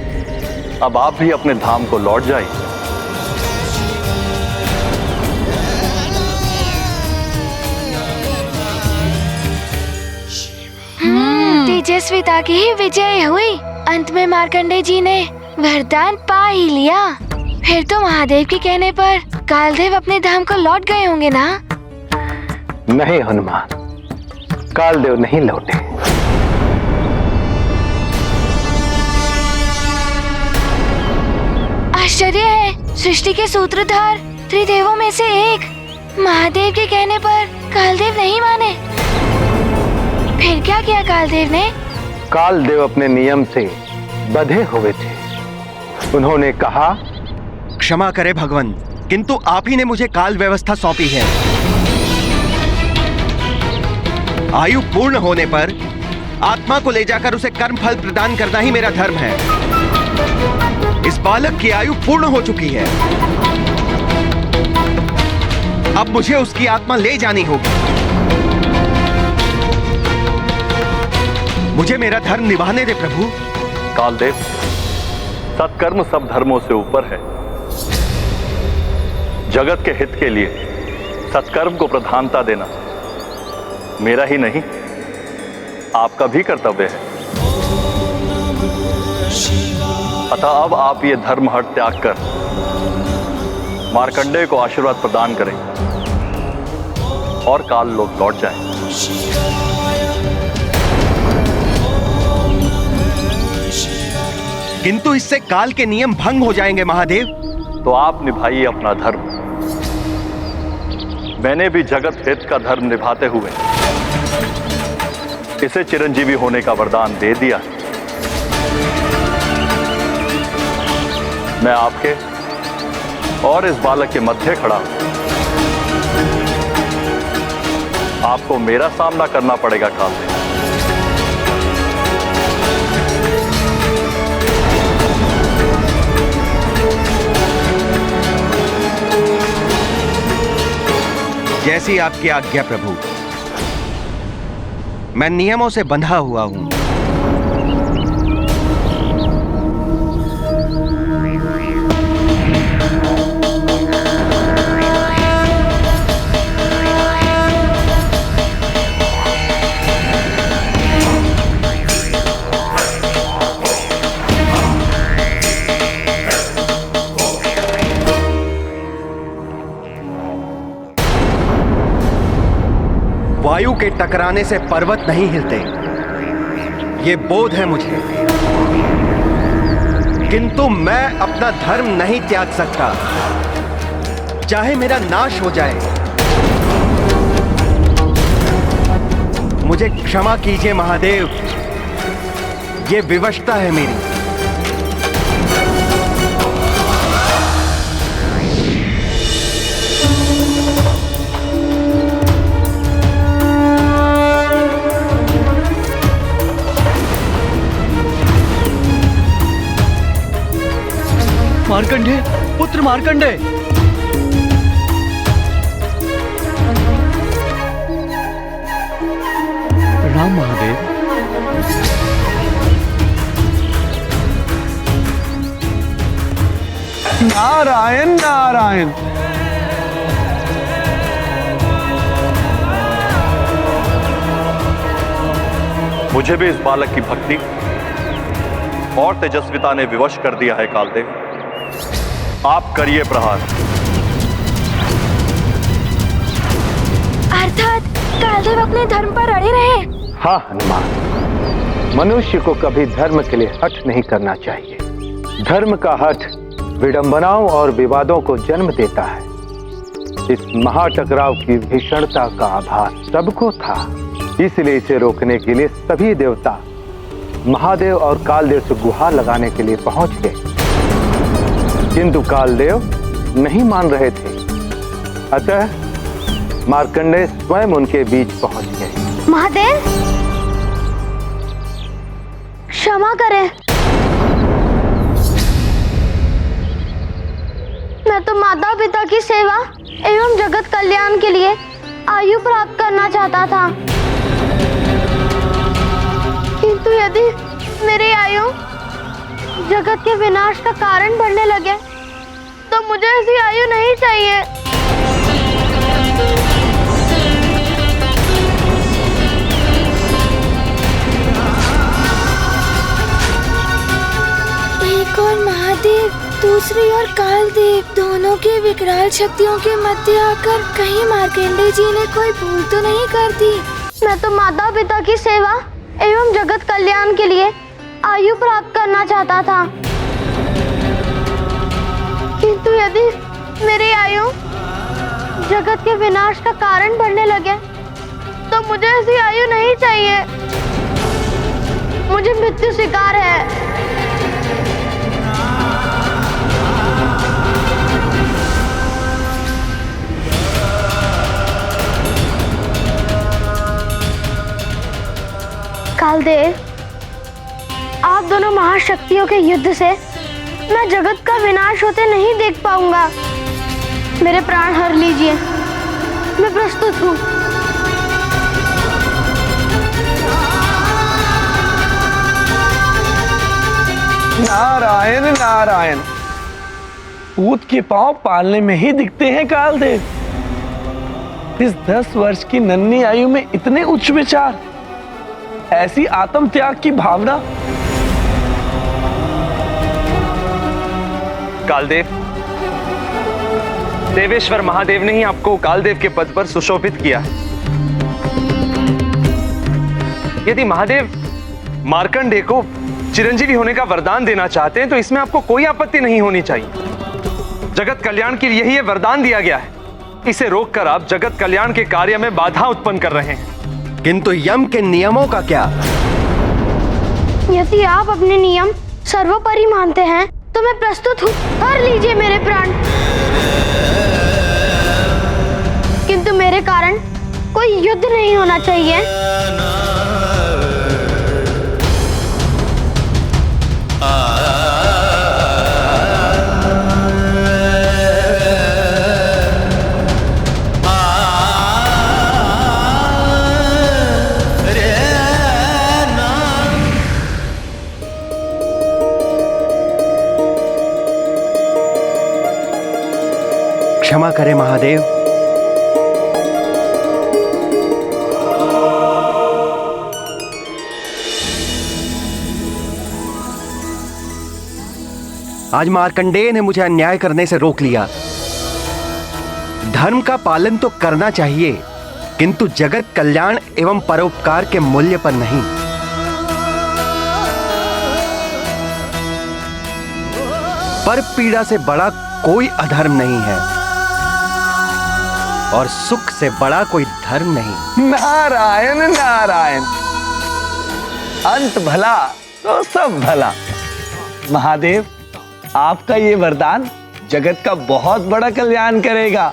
अब आप भी अपने धाम को लौट जाइए। तेजस्विता की ही विजय हुई। अंत में मार्कंडे जी ने वरदान पा ही लिया। फिर तो महादेव के कहने पर कालदेव अपने धाम को लौट गए होंगे ना? नहीं हनुमान, कालदेव नहीं लौटे। आश्चर्य है, सृष्टि के सूत्रधार त्रिदेवों में से एक महादेव के कहने पर कालदेव नहीं माने। फिर क्या किया कालदेव ने? कालदेव अपने नियम से बंधे हुए थे। उन्होंने कहा, क्षमा करे भगवान, किंतु आप ही ने मुझे काल व्यवस्था सौंपी है। आयु पूर्ण होने पर आत्मा को ले जाकर उसे कर्म फल प्रदान करना ही मेरा धर्म है। इस बालक की आयु पूर्ण हो चुकी है, अब मुझे उसकी आत्मा ले जानी होगी। मुझे मेरा धर्म निभाने दे प्रभु। कालदेव, सत्कर्म सब धर्मों से ऊपर है। जगत के हित के लिए सत्कर्म को प्रधानता देना मेरा ही नहीं, आपका भी कर्तव्य है। अतः अब आप ये धर्म हट त्याग कर मार्कंडेय को आशीर्वाद प्रदान करें और काल लोक लौट जाएं। किंतु इससे काल के नियम भंग हो जाएंगे महादेव। तो आप निभाइए अपना धर्म। मैंने भी जगत हित का धर्म निभाते हुए इसे चिरंजीवी होने का वरदान दे दिया। मैं आपके और इस बालक के मध्य खड़ा हूं। आपको मेरा सामना करना पड़ेगा कालदेव। जैसी आपकी आज्ञा प्रभु। मैं नियमों से बंधा हुआ हूं। वायु के टकराने से पर्वत नहीं हिलते, ये बोध है मुझे। किंतु मैं अपना धर्म नहीं त्याग सकता, चाहे मेरा नाश हो जाए। मुझे क्षमा कीजिए महादेव, ये विवशता है मेरी। मार्कंडेय, पुत्र मार्कंडेय। प्रणाम महादेव। नारायण नारायण। मुझे भी इस बालक की भक्ति और तेजस्विता ने विवश कर दिया है कालदेव। आप करिए प्रहार। अर्थात कालदेव अपने धर्म पर अड़े रहे। हाँ हनुमान, मनुष्य को कभी धर्म के लिए हठ नहीं करना चाहिए। धर्म का हठ विडंबनाओं और विवादों को जन्म देता है। इस महाटकराव की भीषणता का आभास सबको था, इसलिए इसे रोकने के लिए सभी देवता महादेव और कालदेव से गुहार लगाने के लिए पहुंच गए। किंतु कालदेव नहीं मान रहे थे, अतः मार्कंडेय स्वयं उनके बीच पहुंच गए। महादेव, क्षमा करें। मैं तो माता पिता की सेवा एवं जगत कल्याण के लिए आयु प्राप्त करना चाहता था, किंतु यदि मेरी आयु जगत के विनाश का कारण बनने लगे तो मुझे ऐसी आयु नहीं चाहिए। एक और महादेव, दूसरी ओर कालदेव, दोनों की विकराल शक्तियों के मध्य आकर कहीं मार्कंडेय जी ने कोई भूल तो नहीं कर दी। मैं तो माता पिता की सेवा एवं जगत कल्याण के लिए आयु प्राप्त करना चाहता था, किंतु यदि मेरी आयु जगत के विनाश का कारण बनने लगे तो मुझे ऐसी आयु नहीं चाहिए। मुझे मृत्यु स्वीकार है। कालदेव, आप दोनों महाशक्तियों के युद्ध से मैं जगत का विनाश होते नहीं देख पाऊंगा। मेरे प्राण हर लीजिए, मैं प्रस्तुत हूँ। नारायण नारायण, पूत के पांव पालने में ही दिखते हैं कालदेव। इस 10 वर्ष की नन्ही आयु में इतने उच्च विचार, ऐसी आत्म त्याग की भावना। कालदेव, देवेश्वर महादेव ने ही आपको कालदेव के पद पर सुशोभित किया है। यदि महादेव मार्कंडेय को चिरंजीवी होने का वरदान देना चाहते हैं तो इसमें आपको कोई आपत्ति नहीं होनी चाहिए। जगत कल्याण के लिए ही यह वरदान दिया गया है। इसे रोककर आप जगत कल्याण के कार्य में बाधा उत्पन्न कर रहे हैं। किंतु यम के नियमों का क्या? यदि आप अपने नियम सर्वोपरि मानते हैं तो मैं प्रस्तुत हूँ। हर लीजिए मेरे प्राण। किंतु मेरे कारण कोई युद्ध नहीं होना चाहिए। क्षमा करें महादेव। आज मार्कंडेय ने मुझे अन्याय करने से रोक लिया। धर्म का पालन तो करना चाहिए, किंतु जगत कल्याण एवं परोपकार के मूल्य पर नहीं। पर पीड़ा से बड़ा कोई अधर्म नहीं है और सुख से बड़ा कोई धर्म नहीं। नारायण नारायण, अंत भला तो सब भला। महादेव, आपका ये वरदान जगत का बहुत बड़ा कल्याण करेगा।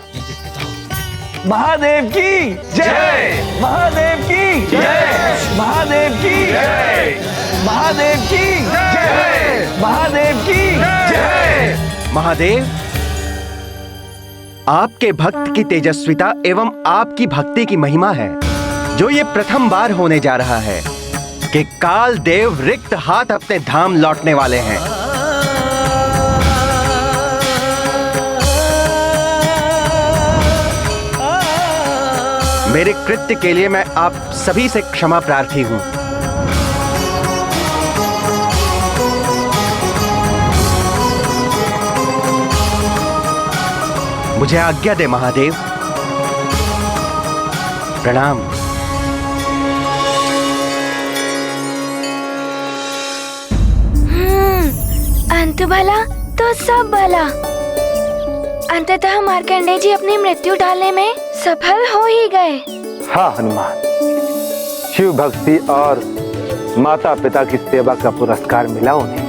महादेव की जय, महादेव की जय, महादेव की जय, महादेव की जय, महादेव की जय। महादेव, आपके भक्त की तेजस्विता एवं आपकी भक्ति की महिमा है जो ये प्रथम बार होने जा रहा है कि काल देव रिक्त हाथ अपने धाम लौटने वाले हैं। मेरे कृत्य के लिए मैं आप सभी से क्षमा प्रार्थी हूं। मुझे आज्ञा दे महादेव। प्रणाम। अंत भला तो सब भला। अंततः मार्कंडेय जी अपनी मृत्यु टालने में सफल हो ही गए। हाँ हनुमान, शिव भक्ति और माता पिता की सेवा का पुरस्कार मिला उन्हें।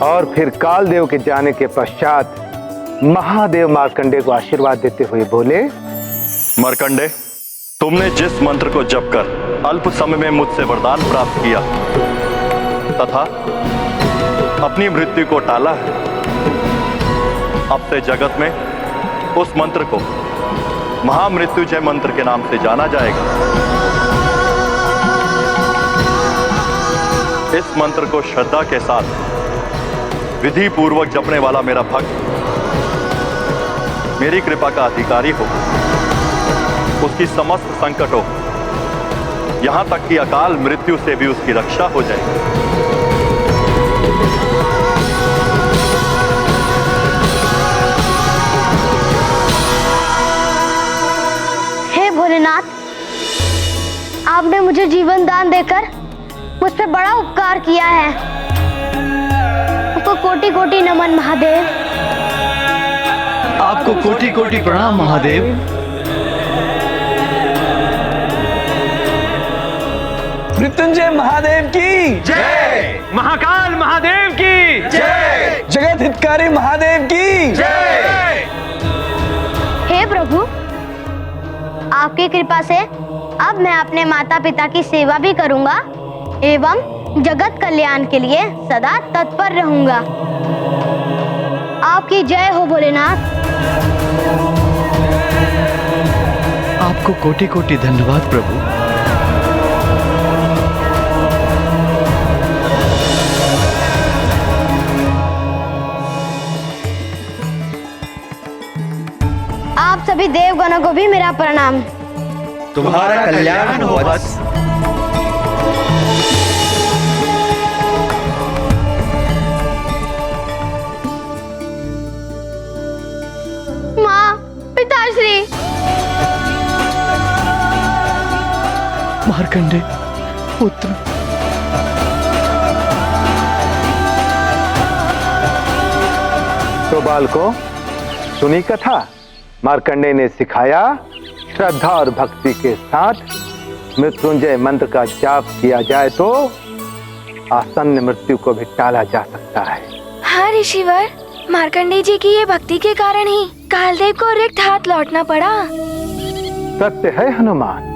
और फिर कालदेव के जाने के पश्चात महादेव मार्कंडेय को आशीर्वाद देते हुए बोले, मार्कंडेय, तुमने जिस मंत्र को जप कर अल्प समय में मुझसे वरदान प्राप्त किया तथा अपनी मृत्यु को टाला है, अब से जगत में उस मंत्र को महामृत्युंजय मंत्र के नाम से जाना जाएगा। इस मंत्र को श्रद्धा के साथ विधि पूर्वक जपने वाला मेरा भक्त मेरी कृपा का अधिकारी हो, उसकी समस्त संकटों, यहां तक कि अकाल मृत्यु से भी उसकी रक्षा हो जाएगी। हे भोलेनाथ, आपने मुझे जीवन दान देकर मुझ पे बड़ा उपकार किया है। आपको कोटि कोटि नमन महादेव। आपको कोटि कोटि प्रणाम महादेव। मृत्युंजय महादेव की जय, महाकाल महादेव की जय, जगत हितकारी महादेव की जय। हे प्रभु, आपकी कृपा से अब मैं अपने माता पिता की सेवा भी करूंगा एवं जगत कल्याण के लिए सदा तत्पर रहूंगा। आपकी जय हो भोलेनाथ। आपको कोटि कोटि धन्यवाद प्रभु। आप सभी देवगणों को भी मेरा प्रणाम। तुम्हारा कल्याण हो बस। माँ, पिताश्री। मार्कंडे पुत्र, तो बालकों, सुनी कथा। मार्कंडे ने सिखाया श्रद्धा और भक्ति के साथ मृत्युंजय मंत्र का जाप किया जाए तो आसन्न मृत्यु को भी टाला जा सकता है। हाँ ऋषिवर, मार्कंडे जी की ये भक्ति के कारण ही कालदेव को रिक्त हाथ लौटना पड़ा। सत्य है हनुमान,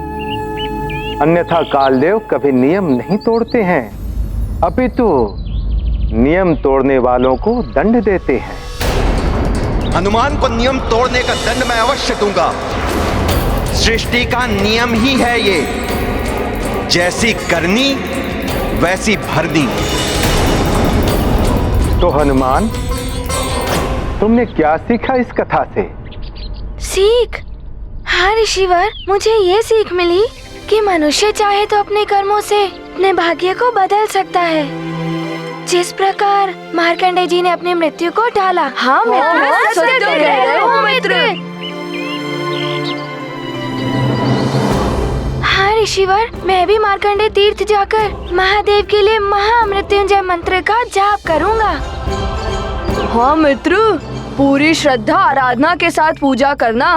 अन्यथा कालदेव कभी नियम नहीं तोड़ते हैं, अपितु नियम तोड़ने वालों को दंड देते हैं। हनुमान को नियम तोड़ने का दंड मैं अवश्य दूंगा। सृष्टि का नियम ही है ये, जैसी करनी वैसी भरनी। तो हनुमान, तुमने क्या सीखा इस कथा से? सीख? हाँ ऋषिवर, मुझे ये सीख मिली कि मनुष्य चाहे तो अपने कर्मों से अपने भाग्य को बदल सकता है, जिस प्रकार मार्कंडे जी ने अपनी मृत्यु को टाला। हाँ मित्र, सत्य कह रहे हो मित्र। हाँ ऋषिवर, मैं भी मार्कंडे तीर्थ जाकर महादेव के लिए महामृत्युंजय मंत्र का जाप करूंगा। हाँ मित्र, पूरी श्रद्धा आराधना के साथ पूजा करना।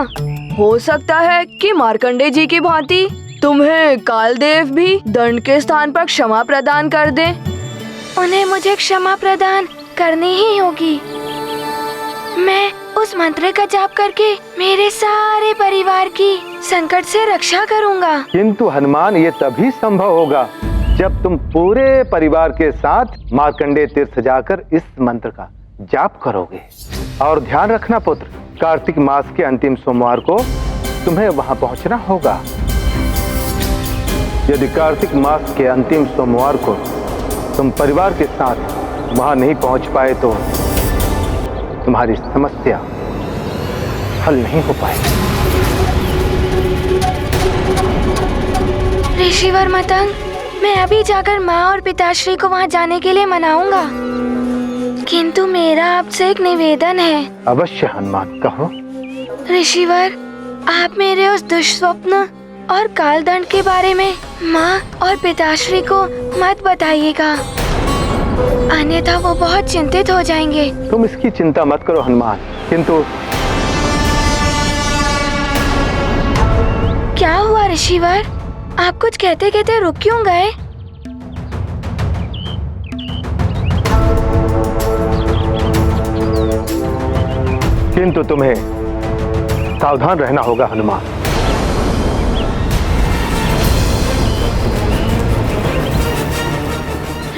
हो सकता है कि मार्कंडे जी की भांति तुम्हें कालदेव भी दंड के स्थान पर क्षमा प्रदान कर दे। उन्हें मुझे क्षमा प्रदान करनी ही होगी। मैं उस मंत्र का जाप करके मेरे सारे परिवार की संकट से रक्षा करूंगा। किंतु हनुमान, ये तभी संभव होगा जब तुम पूरे परिवार के साथ मार्कंडे तीर्थ जाकर इस मंत्र का जाप करोगे। और ध्यान रखना पुत्र, कार्तिक मास के अंतिम सोमवार को तुम्हें वहां पहुंचना होगा। यदि कार्तिक मास के अंतिम सोमवार को तुम परिवार के साथ वहां नहीं पहुंच पाए तो तुम्हारी समस्या हल नहीं हो पाएगी। ऋषिवर मतंग, मैं अभी जाकर माँ और पिताश्री को वहाँ जाने के लिए मनाऊंगा, किंतु मेरा आपसे एक निवेदन है। अवश्य हनुमान, कहो। ऋषिवर, आप मेरे उस दुष्स्वप्न और कालदंड के बारे में माँ और पिताश्री को मत बताइएगा, अन्यथा वो बहुत चिंतित हो जाएंगे। तुम इसकी चिंता मत करो हनुमान, किंतु क्या हुआ ऋषिवर? आप कुछ कहते कहते रुक क्यों गए? किंतु तुम्हें सावधान रहना होगा हनुमान।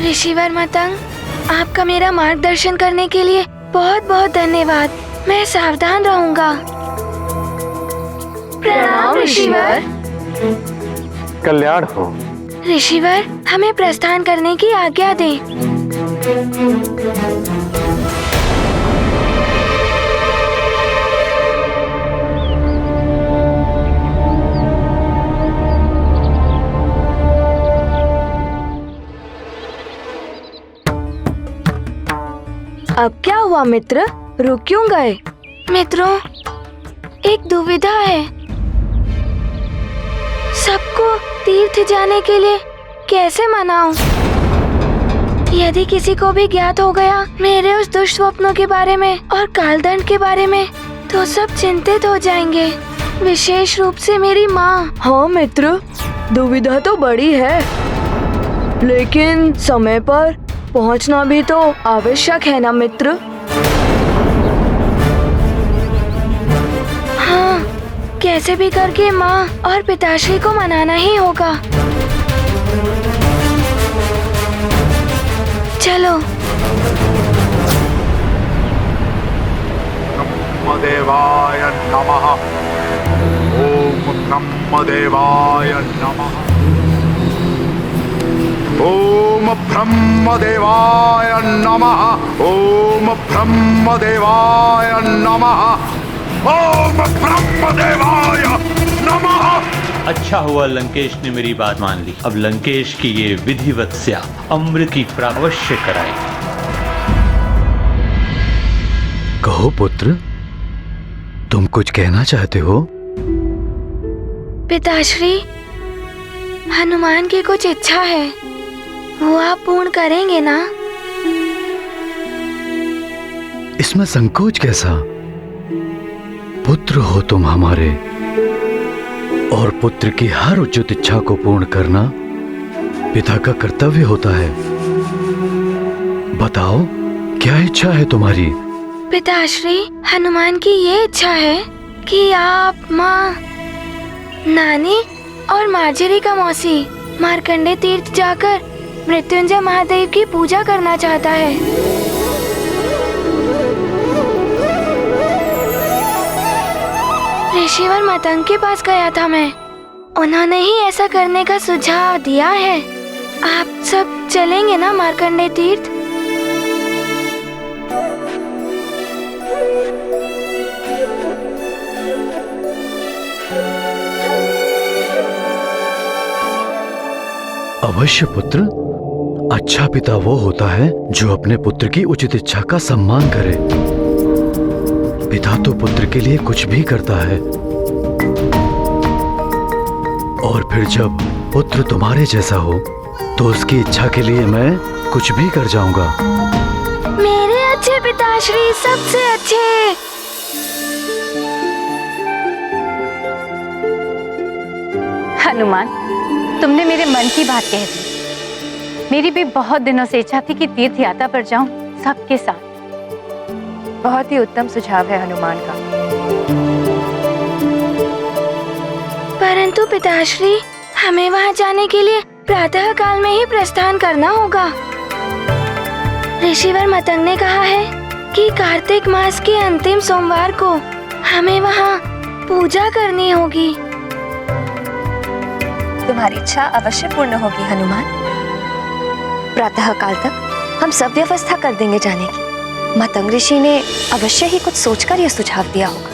ऋषिवर मतंग, आपका मेरा मार्गदर्शन करने के लिए बहुत बहुत धन्यवाद। मैं सावधान रहूंगा। प्रणाम ऋषिवर। कल्याण हो। ऋषिवर, हमें प्रस्थान करने की आज्ञा दें। अब क्या हुआ मित्र, रुक क्यों गए? मित्रों, एक दुविधा है। सबको तीर्थ जाने के लिए कैसे मनाऊं? यदि किसी को भी ज्ञात हो गया मेरे उस दुष्स्वप्नों के बारे में और कालदंड के बारे में, तो सब चिंतित हो जाएंगे, विशेष रूप से मेरी माँ। हाँ मित्र, दुविधा तो बड़ी है, लेकिन समय पर पहुंचना भी तो आवश्यक है ना मित्र। हाँ, कैसे भी करके माँ और पिताश्री को मनाना ही होगा। चलो। देवाय नमः। ओम नमः देवाय नमः। ओम ब्रह्म देवाय नमः। ओम ब्रह्म देवाय नमः। ओम ब्रह्म देवाय नमः। अच्छा हुआ लंकेश ने मेरी बात मान ली। अब लंकेश की ये विधिवत से अमृत की प्राप्ति अवश्य कराए। कहो पुत्र, तुम कुछ कहना चाहते हो? पिताश्री, हनुमान की कुछ इच्छा है, वो आप पूर्ण करेंगे ना? इसमें संकोच कैसा? पुत्र हो तुम हमारे, और पुत्र की हर उचित इच्छा को पूर्ण करना पिता का कर्तव्य होता है। बताओ, क्या इच्छा है तुम्हारी? पिताश्री, हनुमान की ये इच्छा है कि आप माँ, नानी और मार्जरी का मौसी मार्कंडे तीर्थ जाकर मृत्युंजय महादेव की पूजा करना चाहता है। ऋषिवर मतंग के पास गया था मैं, उन्होंने ही ऐसा करने का सुझाव दिया है। आप सब चलेंगे ना मार्कंडे तीर्थ? अवश्य पुत्र। अच्छा पिता वो होता है जो अपने पुत्र की उचित इच्छा का सम्मान करे। पिता तो पुत्र के लिए कुछ भी करता है, और फिर जब पुत्र तुम्हारे जैसा हो तो उसकी इच्छा के लिए मैं कुछ भी कर जाऊंगा। मेरे अच्छे पिताश्री, सबसे अच्छे। हनुमान, तुमने मेरे मन की बात कह दी। मेरी भी बहुत दिनों से इच्छा थी कि तीर्थ यात्रा पर जाऊं सबके साथ। बहुत ही उत्तम सुझाव है हनुमान का। परंतु पिताश्री, हमें वहां जाने के लिए प्रातः काल में ही प्रस्थान करना होगा। ऋषिवर मतंग ने कहा है कि कार्तिक मास के अंतिम सोमवार को हमें वहां पूजा करनी होगी। तुम्हारी इच्छा अवश्य पूर्ण होगी हनुमान। प्रातः काल तक हम सब व्यवस्था कर देंगे जाने की। मतंग ऋषि ने अवश्य ही कुछ सोचकर यह सुझाव दिया होगा।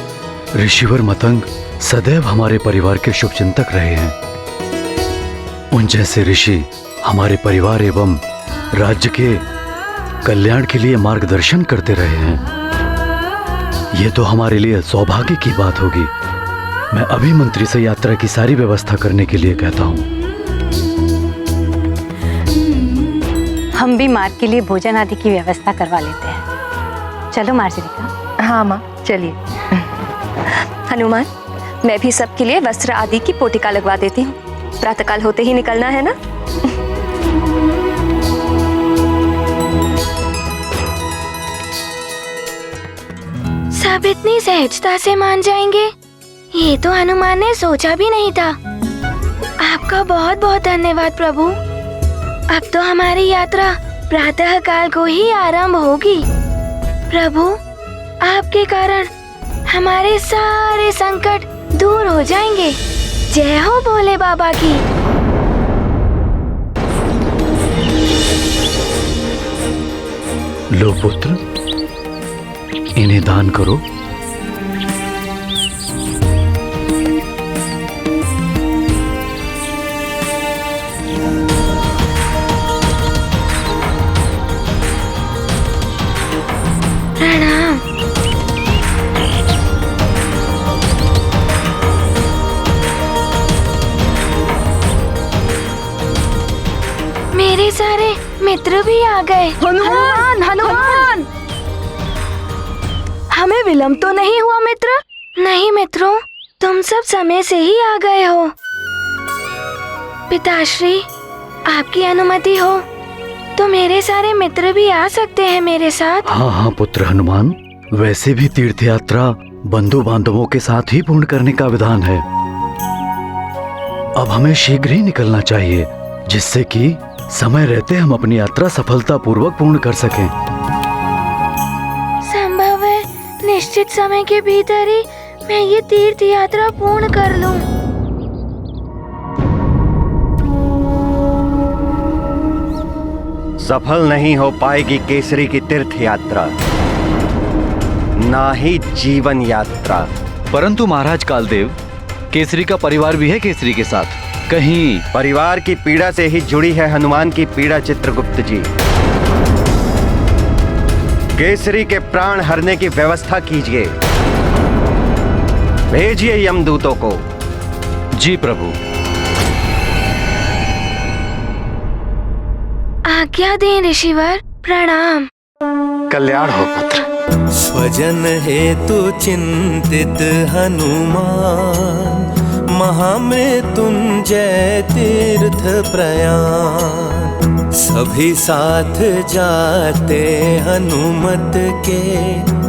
ऋषिवर मतंग सदैव हमारे परिवार के शुभचिंतक रहे हैं। उन जैसे ऋषि हमारे परिवार एवं राज्य के कल्याण के लिए मार्गदर्शन करते रहे हैं। ये तो हमारे लिए सौभाग्य की बात होगी। मैं अभी मंत्री से यात्रा की सारी व्यवस्था करने के लिए कहता हूँ। हम भी मार्ग के लिए भोजन आदि की व्यवस्था करवा लेते हैं। चलो मार्जरी। हाँ माँ, चलिए। हनुमान, मैं भी सबके लिए वस्त्र आदि की पोटिका लगवा देती हूँ। प्रातःकाल होते ही निकलना है ना? सब इतनी सहजता से मान जाएंगे, ये तो हनुमान ने सोचा भी नहीं था। आपका बहुत बहुत धन्यवाद प्रभु। अब तो हमारी यात्रा प्रातः काल को ही आरंभ होगी। प्रभु, आपके कारण हमारे सारे संकट दूर हो जाएंगे। जय हो भोले बाबा की। लो पुत्र, इन्हें दान करो। प्रणाम। मेरे सारे मित्र भी आ गए। हनुमान, हनुमान। हमें विलम्ब तो नहीं हुआ मित्र? नहीं मित्रों, तुम सब समय से ही आ गए हो। पिताश्री, आपकी अनुमति हो तो मेरे सारे मित्र भी आ सकते हैं मेरे साथ। हाँ हाँ पुत्र हनुमान, वैसे भी तीर्थ यात्रा बंधु बांधवों के साथ ही पूर्ण करने का विधान है। अब हमें शीघ्र ही निकलना चाहिए, जिससे कि समय रहते हम अपनी यात्रा सफलतापूर्वक पूर्ण कर सकें। संभव है निश्चित समय के भीतर ही मैं ये तीर्थ यात्रा पूर्ण कर लूं। सफल नहीं हो पाएगी केसरी की तीर्थ यात्रा, ना ही जीवन यात्रा। परंतु महाराज कालदेव, केसरी का परिवार भी है केसरी के साथ। कहीं परिवार की पीड़ा से ही जुड़ी है हनुमान की पीड़ा चित्रगुप्त जी। केसरी के प्राण हरने की व्यवस्था कीजिए, भेजिए यमदूतों को। जी प्रभु। आज्ञा दें ऋषिवर, प्रणाम। कल्याण हो पुत्र। स्वजन हेतु चिंतित हनुमान, महामृत्युंजय तीर्थ प्रयाण। सभी साथ जाते हनुमत के,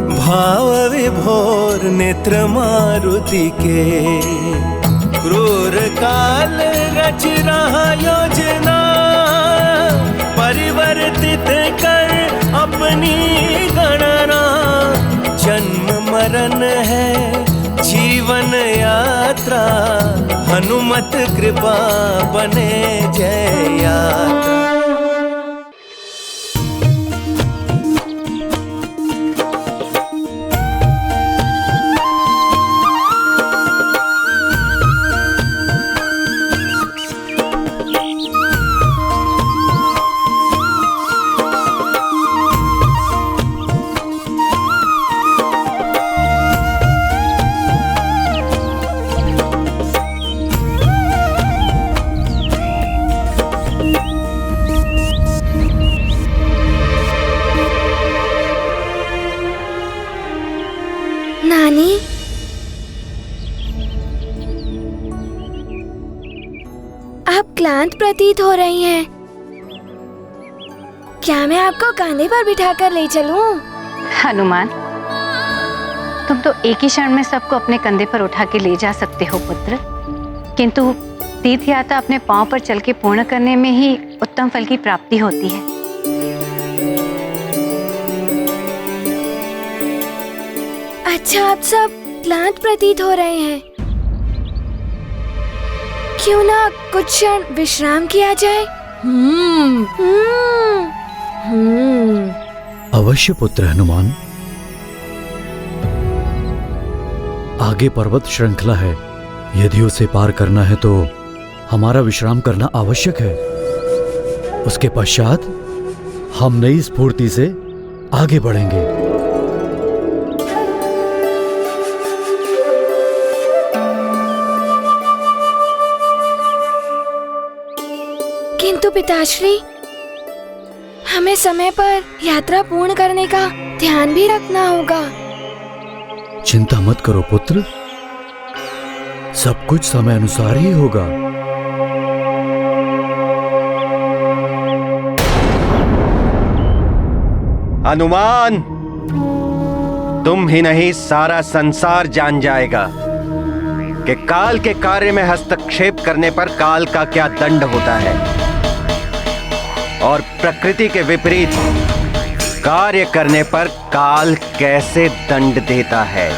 भाव विभोर नेत्र मारुति के। क्रूर काल रच रहा योजना, परिवर्तित कर अपनी गणना। जन्म मरण है जीवन यात्रा, हनुमत कृपा बने जय यात्रा। नानी, आप क्लांत प्रतीत हो रही हैं। क्या मैं आपको कंधे पर बिठाकर ले चलूं? हनुमान, तुम तो एक ही क्षण में सबको अपने कंधे पर उठा के ले जा सकते हो पुत्र, किंतु तीर्थ यात्रा अपने पांव पर चल के पूर्ण करने में ही उत्तम फल की प्राप्ति होती है। अच्छा, आप सब क्लांत प्रतीत हो रहे हैं। क्यों ना कुछ क्षण विश्राम किया जाए? अवश्य पुत्र हनुमान। आगे पर्वत श्रृंखला है, यदि उसे पार करना है तो हमारा विश्राम करना आवश्यक है। उसके पश्चात हम नई स्फूर्ति से आगे बढ़ेंगे। किंतु पिताश्री, हमें समय पर यात्रा पूर्ण करने का ध्यान भी रखना होगा। चिंता मत करो पुत्र, सब कुछ समय अनुसार ही होगा। हनुमान, तुम ही नहीं सारा संसार जान जाएगा कि काल के कार्य में हस्तक्षेप करने पर काल का क्या दंड होता है और प्रकृति के विपरीत कार्य करने पर काल कैसे दंड देता है।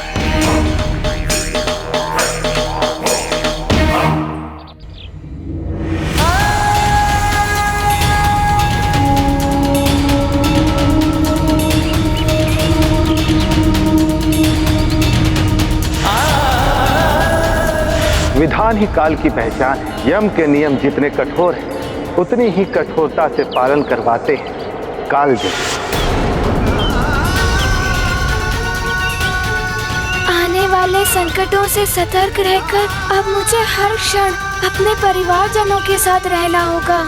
विधान ही काल की पहचान है। यम के नियम जितने कठोर हैं, उतनी ही कठोरता से पालन करवाते हैं काल जी। आने वाले संकटों से सतर्क रहकर अब मुझे हर क्षण अपने परिवारजनों के साथ रहना होगा।